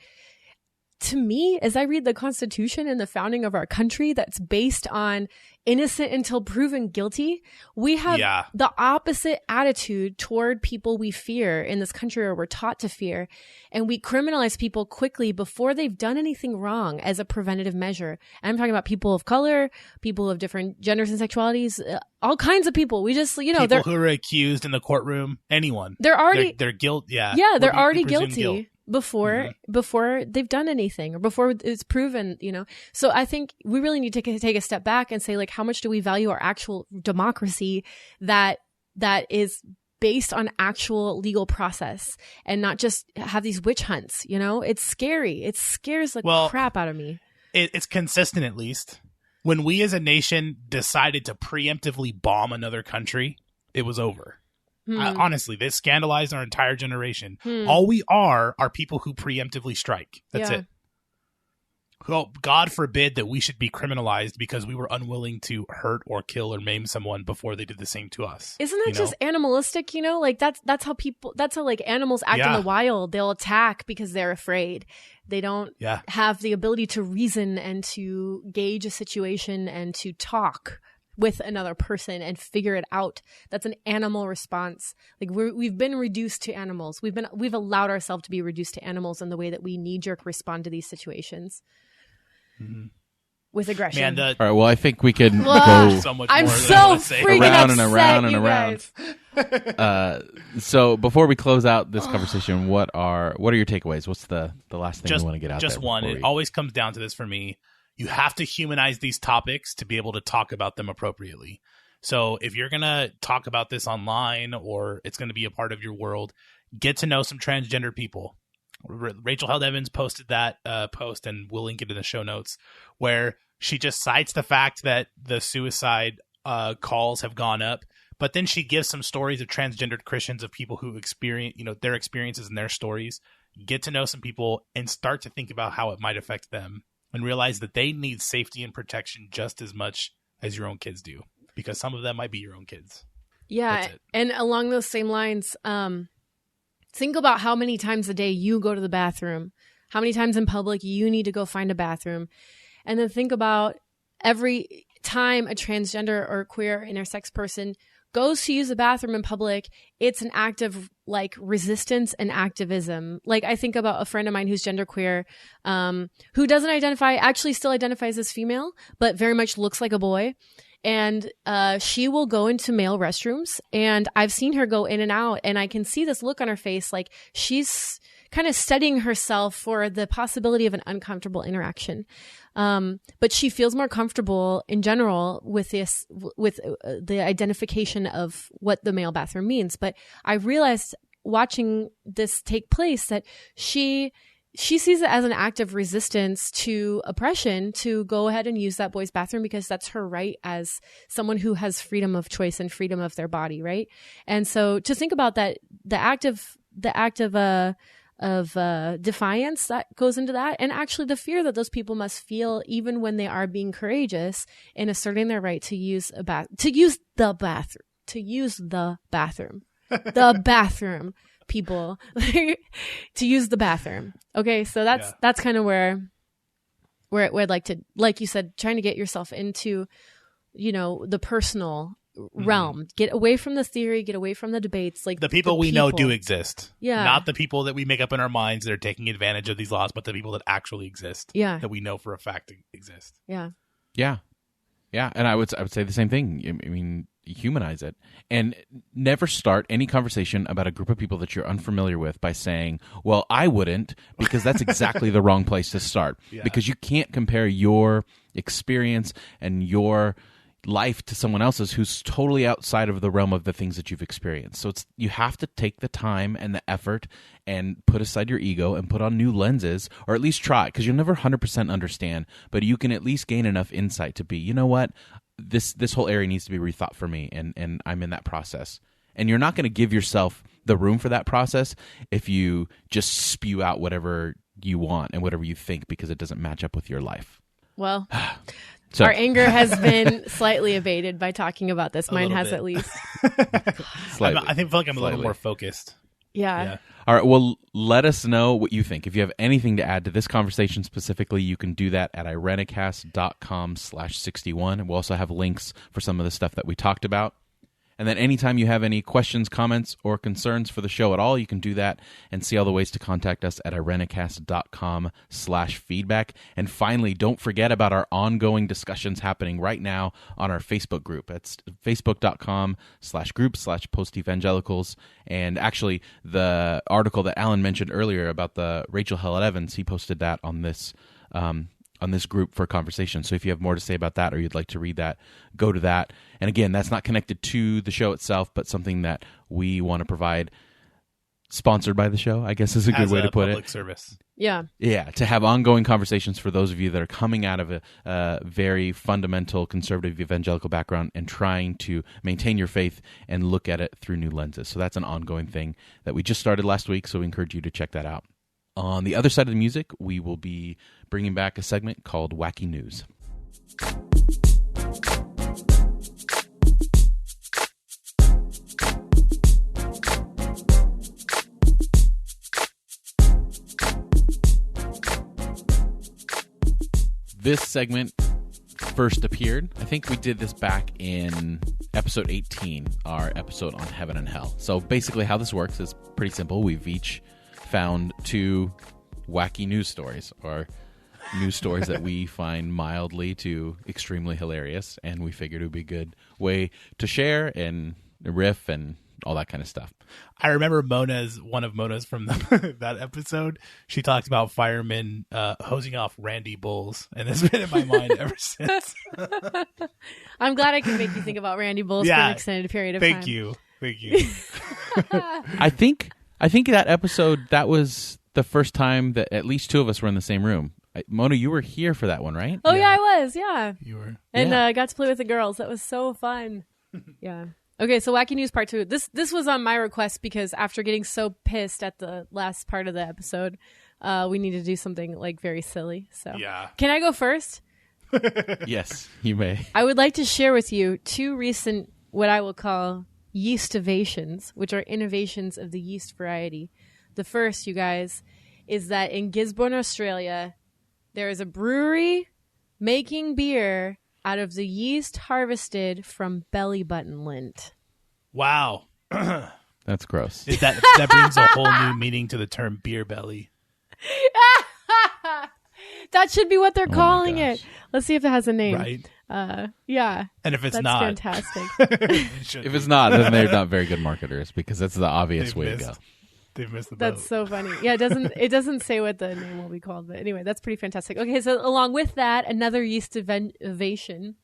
to me, as I read the Constitution and the founding of our country that's based on innocent until proven guilty, we have the opposite attitude toward people we fear in this country, or we're taught to fear. And we criminalize people quickly before they've done anything wrong as a preventative measure. And I'm talking about people of color, people of different genders and sexualities, all kinds of people. We just, people who are accused in the courtroom, anyone. They're already, they're guilty. Yeah. Yeah, they're already guilty. Before they've done anything, or before it's proven, So I think we really need to take a step back and say, like, how much do we value our actual democracy that is based on actual legal process, and not just have these witch hunts, It's scary. It scares the crap out of me. It's consistent, at least. When we as a nation decided to preemptively bomb another country, it was over. Honestly, this scandalized our entire generation. All we are people who preemptively strike. That's it. Well, God forbid that we should be criminalized because we were unwilling to hurt or kill or maim someone before they did the same to us. Isn't that just animalistic? Like that's how like animals act in the wild. They'll attack because they're afraid. They don't have the ability to reason and to gauge a situation and to talk with another person and figure it out. That's an animal response. Like, we've been reduced to animals. We've allowed ourselves to be reduced to animals in the way that we knee-jerk respond to these situations with aggression. All right, well, I think we could go so much I'm more so freaking around upset, and around and you around. guys. So before we close out this conversation, what are your takeaways? What's the last thing you want to get out there? Just one. It always comes down to this for me. You have to humanize these topics to be able to talk about them appropriately. So if you're going to talk about this online, or it's going to be a part of your world, get to know some transgender people. Rachel Held Evans posted that post, and we'll link it in the show notes, where she just cites the fact that the suicide calls have gone up, but then she gives some stories of transgendered Christians, of people who experience, their experiences and their stories. Get to know some people and start to think about how it might affect them, and realize that they need safety and protection just as much as your own kids do, because some of them might be your own kids. Yeah. And along those same lines, think about how many times a day you go to the bathroom, how many times in public you need to go find a bathroom. And then think about every time a transgender or queer intersex person goes to use the bathroom in public, it's an act of like resistance and activism. Like I think about a friend of mine who's genderqueer, who doesn't actually still identifies as female, but very much looks like a boy. And she will go into male restrooms, and I've seen her go in and out, and I can see this look on her face, like she's kind of studying herself for the possibility of an uncomfortable interaction. But she feels more comfortable in general with the identification of what the male bathroom means. But I realized watching this take place that she sees it as an act of resistance to oppression to go ahead and use that boy's bathroom because that's her right as someone who has freedom of choice and freedom of their body, right? And so to think about that, the act of defiance that goes into that, and actually the fear that those people must feel even when they are being courageous in asserting their right to use the bathroom, people to use the bathroom. Okay, so that's kind of where I'd like to, like you said, trying to get yourself into, the personal realm. Get away from the theory, get away from the debates. Like the people we know do exist. Yeah. Not the people that we make up in our minds that are taking advantage of these laws, but the people that actually exist. Yeah. That we know for a fact exist. Yeah. Yeah. Yeah. And I would say the same thing. I mean, humanize it, and never start any conversation about a group of people that you're unfamiliar with by saying, well, I wouldn't, because that's exactly the wrong place to start. Yeah. Because you can't compare your experience and your life to someone else's who's totally outside of the realm of the things that you've experienced. So you have to take the time and the effort and put aside your ego and put on new lenses, or at least try, because you'll never 100% understand, but you can at least gain enough insight to be, you know what, this whole area needs to be rethought for me, and I'm in that process. And you're not going to give yourself the room for that process if you just spew out whatever you want and whatever you think because it doesn't match up with your life. Well, so, our anger has been slightly abated by talking about this. Mine has at least. I feel like I'm a little more focused. Yeah. All right. Well, let us know what you think. If you have anything to add to this conversation specifically, you can do that at irenicast.com/61. We'll also have links for some of the stuff that we talked about. And then anytime you have any questions, comments, or concerns for the show at all, you can do that and see all the ways to contact us at irenicast.com/feedback. And finally, don't forget about our ongoing discussions happening right now on our Facebook group. It's facebook.com/group/postevangelicals. And actually, the article that Alan mentioned earlier about the Rachel Held Evans, he posted that on this group for conversation. So if you have more to say about that or you'd like to read that, go to that. And again, that's not connected to the show itself, but something that we want to provide, sponsored by the show, I guess is a good way to put it. Public service. Yeah. Yeah, to have ongoing conversations for those of you that are coming out of a very fundamental conservative evangelical background and trying to maintain your faith and look at it through new lenses. So that's an ongoing thing that we just started last week, so we encourage you to check that out. On the other side of the music, we will be bringing back a segment called Wacky News. This segment first appeared, I think we did this back in episode 18, our episode on heaven and hell. So basically how this works is pretty simple. We've each found 2 wacky news stories, or news stories that we find mildly to extremely hilarious, and we figured it would be a good way to share and riff and all that kind of stuff. I remember one of Mona's from that episode. She talked about firemen hosing off Randy Bulls, and it's been in my mind ever since. I'm glad I could make you think about Randy Bulls for an extended period of time. Thank you. I think that episode, that was the first time that at least 2 of us were in the same room. Mona, you were here for that one, right? Oh, yeah, I was. Yeah. You were. And I got to play with the girls. That was so fun. Yeah. Okay, so Wacky News Part 2. This was on my request because after getting so pissed at the last part of the episode, we need to do something like very silly. So yeah. Can I go first? Yes, you may. I would like to share with you 2 recent, what I will call yeastivations, which are innovations of the yeast variety. The first, you guys, is that in Gisborne, Australia, there is a brewery making beer out of the yeast harvested from belly button lint. Wow. That's gross. That brings a whole new meaning to the term beer belly. That should be what they're my calling gosh. it. Let's see if it has a name. Right. Yeah. And if it's That's not, fantastic. If it's not, then they're not very good marketers because that's the obvious way to go. They've missed the boat. That's so funny. Yeah, it doesn't say what the name will be called, but anyway, that's pretty fantastic. Okay, so along with that, another yeast innovation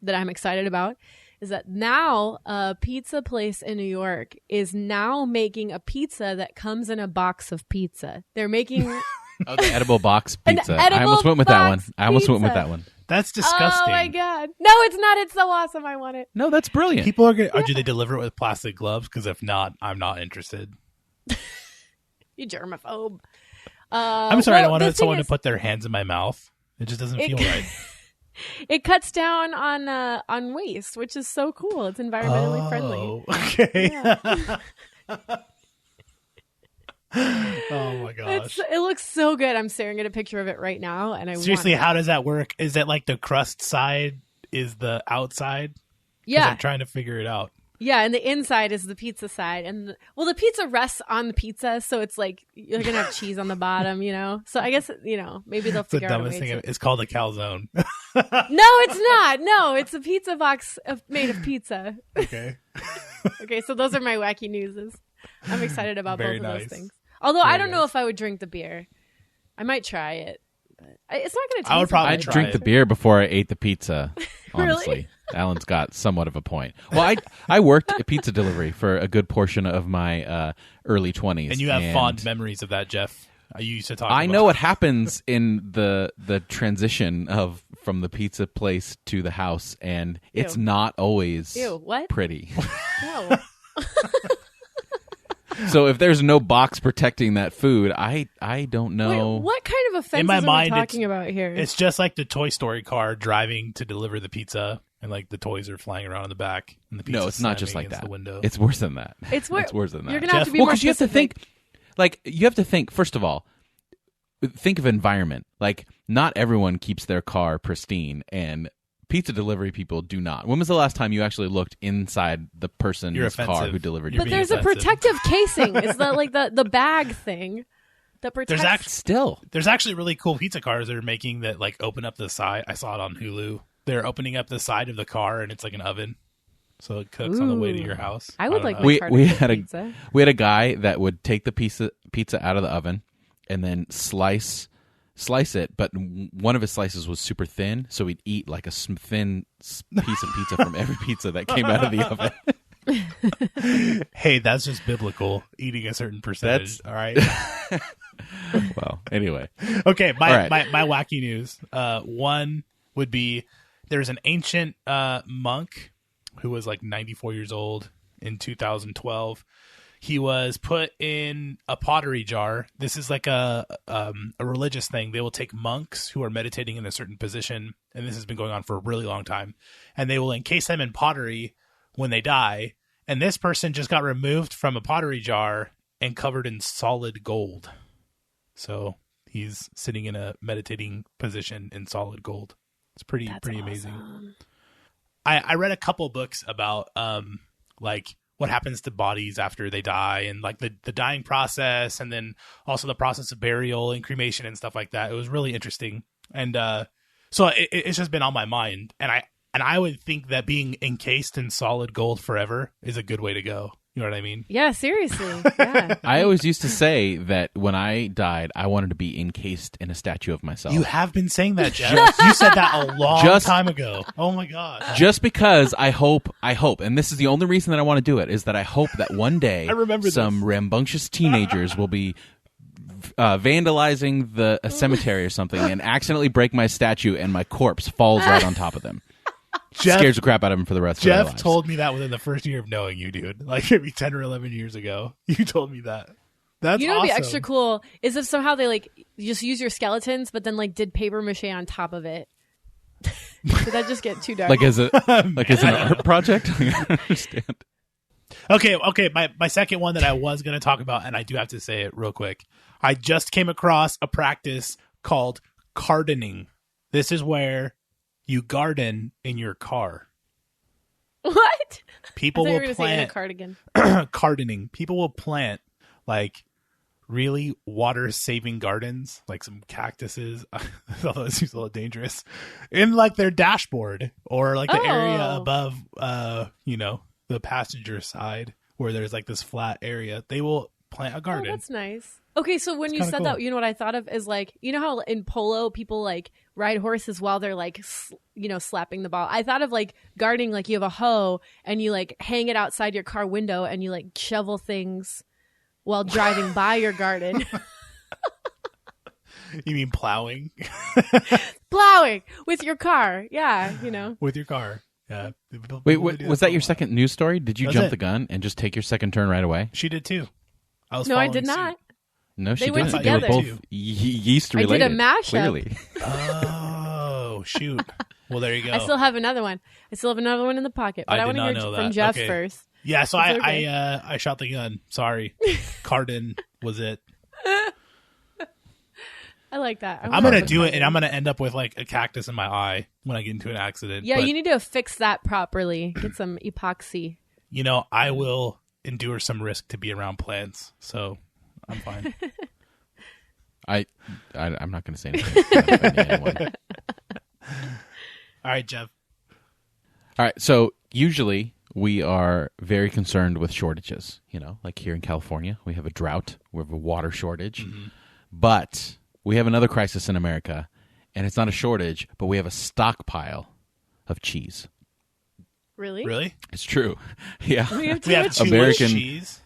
that I'm excited about is that now a pizza place in New York is now making a pizza that comes in a box of pizza. They're making Oh, the edible box pizza. I edible almost went with that one. box I almost went with pizza. that one. That's disgusting. Oh my god! No, it's not. It's so awesome. I want it. No, that's brilliant. People are gonna. Do they deliver it with plastic gloves? Because if not, I'm not interested. You germaphobe. I'm sorry. I don't well, want the someone thing to put their hands in my mouth. It just doesn't feel right. It cuts down on waste, which is so cool. It's environmentally friendly. Okay. Yeah. Oh my gosh. It looks so good. I'm staring at a picture of it right now, and I Seriously, want it. how does that work? Is it like the crust side is the outside? 'Cause Yeah, I'm trying to figure it out. yeah, and the inside is the pizza side, and the pizza rests on the pizza, so it's like you're gonna have cheese on the bottom, So I guess maybe they'll It's the figure out a dumbest way thing. to. It's called a calzone. No, it's not. No, it's a pizza box made of pizza. Okay. Okay, so those are my wacky newses. I'm excited about Very both of nice. those things. Although I Very don't know nice. if I would drink the beer. I might try it, but it's not going to taste. I would probably I'd try drink it. the beer before I ate the pizza. Honestly, Really? Alan's got somewhat of a point. Well, I worked at pizza delivery for a good portion of my early 20s, And you have fond memories of that, Jeff. You used to talk. I about know what happens in the transition from the pizza place to the house, and it's Ew. not always Ew, what? pretty. No. So if there's no box protecting that food, I don't know. Wait, what kind of offenses In my are mind, we talking about here? It's just like the Toy Story car driving to deliver the pizza, and like the toys are flying around in the back, and the pizza. No, it's not just like against that. The window. It's worse than that. It's wor- It's worse than that. You're gonna have Jeff? to be Well, more because you have to specific. think, you have to think, first of all, think of environment. Like, not everyone keeps their car pristine, and pizza delivery people do not. When was the last time you actually looked inside the person's You're car offensive. who delivered You're your But being there's a offensive. protective casing. Is that like the bag thing that protects? Still. There's actually really cool pizza cars that are making that like open up the side. I saw it on Hulu. They're opening up the side of the car, and it's like an oven, so it cooks on the way to Ooh. your house. I would don't like know. my We car to we cook had pizza. a guy that would take the pizza out of the oven and then slice it, but one of his slices was super thin, so he'd eat like a thin piece of pizza from every pizza that came out of the oven. Hey, that's just biblical. Eating a certain percentage. All right. Well, anyway. Okay, All right. my wacky news. One would be there's an ancient monk who was like 94 years old in 2012. He was put in a pottery jar. This is like a religious thing. They will take monks who are meditating in a certain position, and this has been going on for a really long time, and they will encase them in pottery when they die. And this person just got removed from a pottery jar and covered in solid gold. So he's sitting in a meditating position in solid gold. It's pretty amazing. Awesome. I read a couple books about like what happens to bodies after they die, and like the dying process, and then also the process of burial and cremation and stuff like that. It was really interesting, and so it's just been on my mind, and I would think that being encased in solid gold forever is a good way to go. You know what I mean? Yeah, seriously. Yeah. I always used to say that when I died, I wanted to be encased in a statue of myself. You have been saying that, Jeff. You said that a long time ago. Oh my god! Just because I hope, and this is the only reason that I want to do it, is that I hope that one day I remember some rambunctious teenagers will be vandalizing a cemetery or something and accidentally break my statue, and my corpse falls right on top of them. Scares the crap out of them for the rest of their lives. Jeff told me that within the first year of knowing you, dude. Like maybe 10 or 11 years ago. You told me that. That's You know what'd be awesome. extra cool is if somehow they like just use your skeletons, but then like did paper mache on top of it. Did that just get too dark? Like as an art project? I don't understand. Okay. My second one that I was going to talk about, and I do have to say it real quick. I just came across a practice called gardening. This is where you garden in your car. What? People I thought you will were gonna say in a plant cardigan. gardening. People will plant like really water-saving gardens, like some cactuses. Although it seems a little dangerous, in like their dashboard or like the area above, the passenger side where there's like this flat area. They will plant a garden. Oh, that's nice. Okay, so when you said cool. that, you know what I thought of is like, you know how in polo people like ride horses while they're like, slapping the ball. I thought of like gardening, like you have a hoe and you like hang it outside your car window and you like shovel things while driving by your garden. You mean plowing? Plowing with your car. Yeah, With your car. Yeah. Wait, was that your second news story? Did you jump the gun and just take your second turn right away? She did too. No, I did not. No, she They went didn't. together. They were both yeast related. I did a mashup. Clearly. Oh, shoot. Well, there you go. I still have another one. in the pocket. But I want to hear from Jeff first. Yeah, so I shot the gun. Sorry. Cardin was it. I like that. I'm going to do it, and I'm going to end up with like a cactus in my eye when I get into an accident. Yeah, but, you need to fix that properly. Get some epoxy. I will endure some risk to be around plants, so I'm fine. I'm not going to say anything. All right, Jeff. All right, so usually we are very concerned with shortages. Like here in California, we have a drought, we have a water shortage, but we have another crisis in America, and it's not a shortage, but we have a stockpile of cheese. Really? Really? It's true. Yeah. We have too much cheese.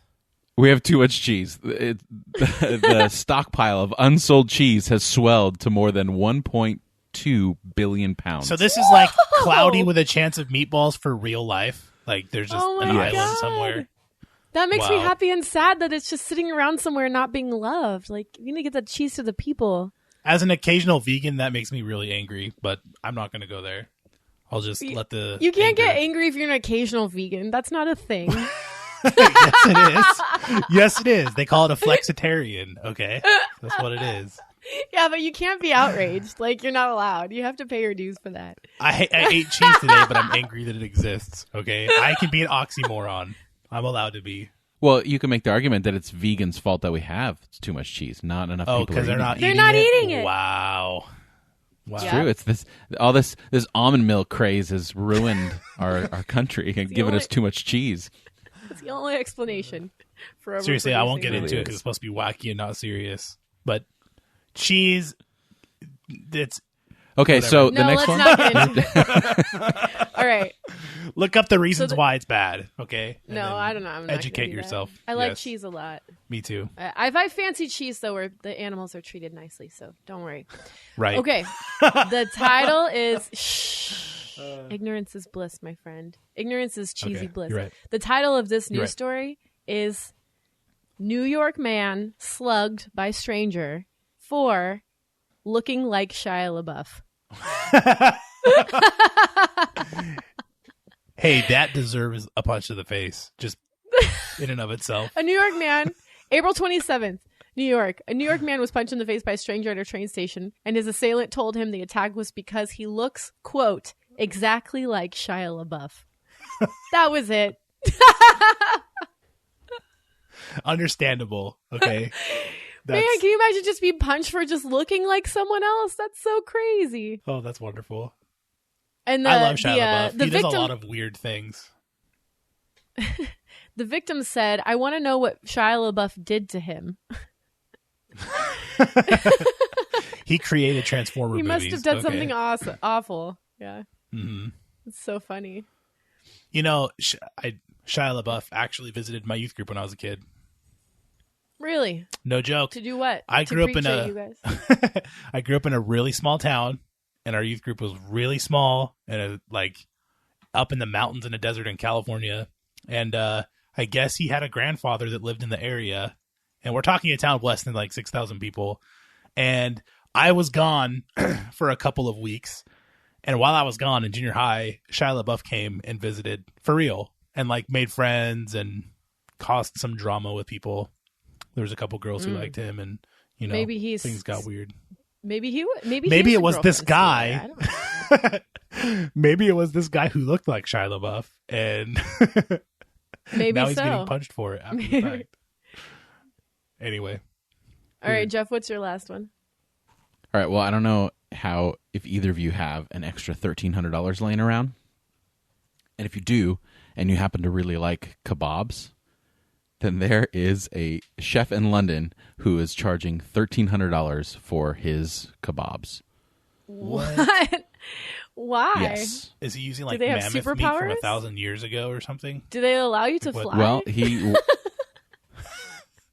We have too much cheese. The stockpile of unsold cheese has swelled to more than 1.2 billion pounds. So this is like cloudy with a chance of meatballs for real life. Like there's just an island somewhere. That makes me happy and sad that it's just sitting around somewhere not being loved. Like, you need to get that cheese to the people. As an occasional vegan, that makes me really angry, but I'm not going to go there. I'll just let the... You can't get angry if you're an occasional vegan. That's not a thing. Yes, it is. Yes, it is. They call it a flexitarian, okay? That's what it is. Yeah, but you can't be outraged. Like, you're not allowed. You have to pay your dues for that. I ate cheese today, but I'm angry that it exists, okay? I can be an oxymoron. I'm allowed to be. Well, you can make the argument that it's vegans' fault that we have too much cheese. Not enough people because they're not eating it. Wow. It's true. It's this almond milk craze has ruined our country and given us too much cheese. That's the only explanation for seriously, I won't get into it because it's supposed to be wacky and not serious. But cheese, it's okay. whatever. So no, the next let's one. not get into it. All right. Look up the reasons why it's bad. Okay. And no, I don't know. I'm not educate yourself. I like cheese a lot. Me too. I fancy cheese though, where the animals are treated nicely. So don't worry. Right. Okay. The title is Shh. Ignorance is bliss, my friend. Ignorance is cheesy bliss. You're right. The title of this news story is New York man slugged by stranger for looking like Shia LaBeouf. Hey, that deserves a punch to the face, just in and of itself. A New York man, April 27th, New York. A New York man was punched in the face by a stranger at a train station, and his assailant told him the attack was because he looks, quote, exactly like Shia LaBeouf. That was it. Understandable. Okay. Man, can you imagine just being punched for just looking like someone else? That's so crazy. Oh, that's wonderful. And I love Shia LaBeouf. He victim, does a lot of weird things. The victim said, I want to know what Shia LaBeouf did to him. He created Transformer movies. He must have done something awful. Yeah. Mm-hmm. It's so funny. Shia LaBeouf actually visited my youth group when I was a kid. Really? No joke. To do what? I grew up in I grew up in a really small town, and our youth group was really small and up in the mountains in a desert in California. And I guess he had a grandfather that lived in the area, and we're talking a town of less than 6,000 people. And I was gone for a couple of weeks, and while I was gone in junior high, Shia LaBeouf came and visited for real and made friends and caused some drama with people. There was a couple girls who liked him, and maybe things got weird. Maybe it was this guy. Maybe it was this guy who looked like Shia LaBeouf, and Maybe now he's so. getting punched for it after the fact. Anyway. All right, Jeff, what's your last one? All right. Well, I don't know if either of you have an extra $1,300 laying around. And if you do, and you happen to really like kebabs, then there is a chef in London who is charging $1,300 for his kebabs. What? Why? Yes. Is he using Do like they have mammoth meat from superpowers? 1,000 years ago or something? Do they allow you to fly? Well, the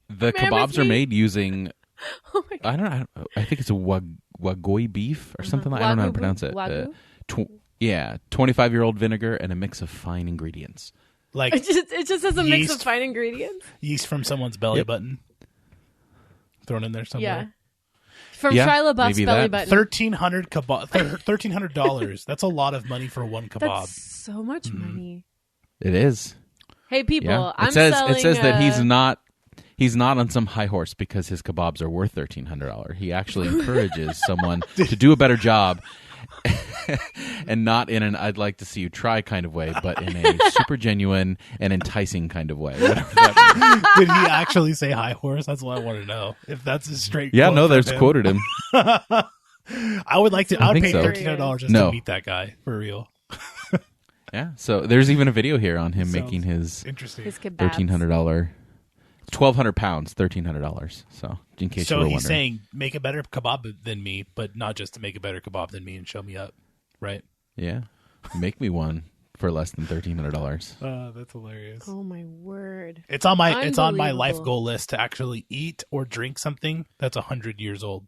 Mammoth kebabs are meat? made using, Oh my God. I don't know, I think it's a wagyu beef or something like I don't know how to pronounce it. Wagyu? 25-year-old vinegar and a mix of fine ingredients. Like It just has a mix of yeast- fine ingredients. yeast from someone's belly Yep. button thrown in there Yeah. somewhere. From Yeah, Shia LaBeouf's maybe belly that. button. $1,300. That's a lot of money for one kebab. That's so much money. It is. Hey, people, Yeah. I'm It says selling, that he's not on some high horse because his kebabs are worth $1,300. He actually encourages someone to do a better job, and not in an "I'd like to see you try" kind of way, but in a super genuine and enticing kind of way. Whatever that means. Did he actually say high horse? That's what I want to know. If that's a straight Yeah, quote no, from there's him. quoted him. I would like to. I would think pay so. $1,300 just No. to meet that guy for real. Yeah, so there's even a video here on him Sounds making his Interesting. his kebabs. $1,300, 1,200 pounds, $1,300. So in case you So were he's wondering, saying make a better kebab than me, but not just to make a better kebab than me and show me up, right? yeah, make me one for less than $1,300. That's hilarious. Oh my word! It's on my life Unbelievable. goal list to actually eat or drink something that's 100 years old.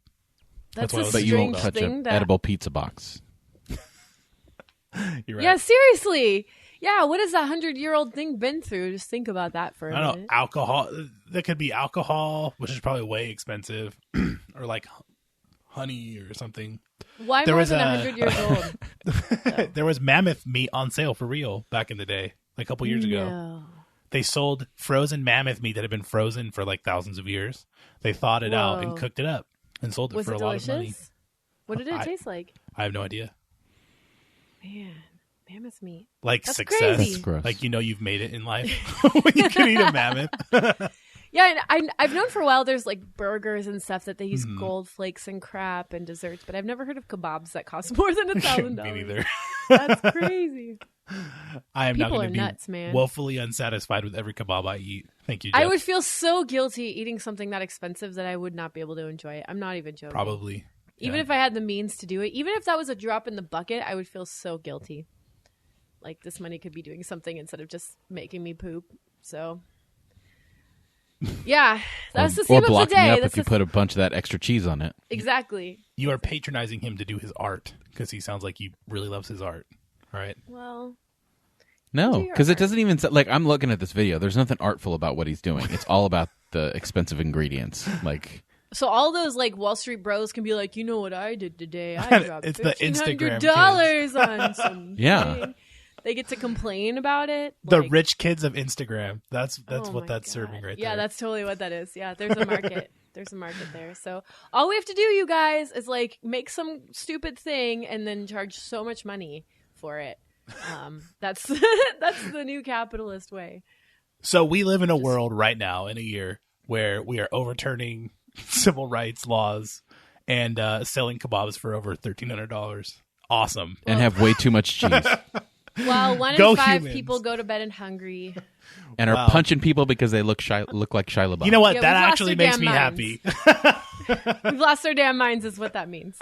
That's what I a was But you won't strange touch thing. an That edible pizza box. You're right. yeah, seriously. Yeah, what has that 100-year-old thing been through? Just think about that for a I don't know, minute. alcohol. There could be alcohol, which is probably way expensive, or like honey or something. Why there more was than a- 100 years old? There was mammoth meat on sale for real back in the day, like a couple years ago. No. They sold frozen mammoth meat that had been frozen for like thousands of years. They thawed it out and Whoa. cooked it up and sold it Was for it a lot of money. delicious? What did it taste like? I have no idea. Man, mammoth meat. Like That's success, crazy. That's gross. like you've made it in life when you can eat a mammoth. Yeah, and I've known for a while there's like burgers and stuff that they use Mm-hmm. gold flakes and crap and desserts, but I've never heard of kebabs that cost more than $1,000. Me neither. That's crazy. I am not People going are to be nuts, man. woefully unsatisfied with every kebab I eat. Thank you, Jeff. I would feel so guilty eating something that expensive that I would not be able to enjoy it. I'm not even joking. Probably. Even Yeah. if I had the means to do it, even if that was a drop in the bucket, I would feel so guilty. Like this money could be doing something instead of just making me poop. So, yeah, that's the or theme of the blocking day. up That's if you the- put a bunch of that extra cheese on it. exactly. You are patronizing him to do his art because he sounds like he really loves his art. All right. Well, No, Do your because it art. doesn't even like I'm looking at this video. There's nothing artful about what he's doing. It's all about the expensive ingredients. Like so all those like Wall Street bros can be like, you know what I did today? I dropped It's the Instagram $1,500 on some Yeah. thing." They get to complain about it. The Like, rich kids of Instagram. That's oh what my that's God. serving right Yeah, there. that's totally what that is. Yeah, there's a market. There's a market there. So all we have to do, you guys, is like make some stupid thing and then charge so much money for it. That's that's the new capitalist way. So we live in a world right now in a year where we are overturning civil rights laws and selling kebabs for over $1,300. Awesome. and have way too much cheese Well, 1 Go in 5 humans. people go to bed and hungry. and Wow. are punching people because they look like Shia LaBeouf. You know what? Yeah, that we've lost actually our makes damn me minds. happy. We've lost our damn minds, is what that means.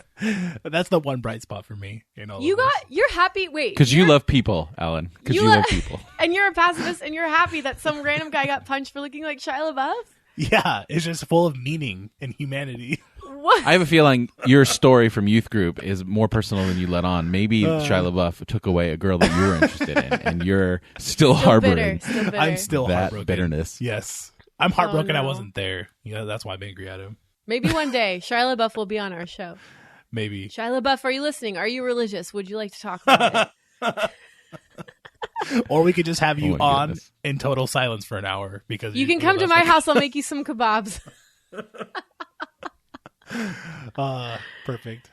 That's the one bright spot for me. In all You of this. you're happy. Wait, because you you're- love people, Alan. Because You you lo- love people. and you're a pacifist, and you're happy that some random guy got punched for looking like Shia LaBeouf. Yeah, it's just full of meaning and humanity. What? I have a feeling your story from youth group is more personal than you let on. Maybe Shia LaBeouf took away a girl that you were interested in, and you're still harboring Still bitter. I'm still that heartbroken. bitterness. Yes. I'm heartbroken I no. wasn't there. That's why I'm angry at him. Maybe one day Shia LaBeouf will be on our show. Maybe. Shia LaBeouf, are you listening? Are you religious? Would you like to talk about it? Or we could just have you Oh my on goodness. in total silence for an hour because You can come to my house. I'll make you some kebabs. Perfect.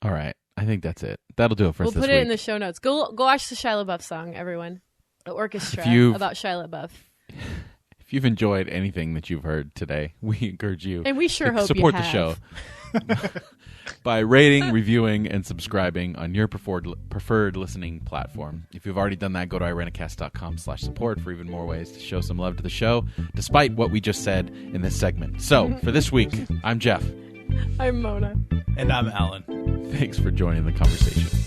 All right. I think that's it. That'll do it for us We'll this put week. it in the show notes. Go watch the Shia LaBeouf song, everyone. The orchestra about Shia LaBeouf. If you've enjoyed anything that you've heard today, we encourage you And we sure to hope support you the show have. by rating, reviewing, and subscribing on your preferred listening platform. If you've already done that, go to irenicast.com/support for even more ways to show some love to the show, despite what we just said in this segment. So, for this week, I'm Jeff. I'm Mona. And I'm Alan. Thanks for joining the conversation.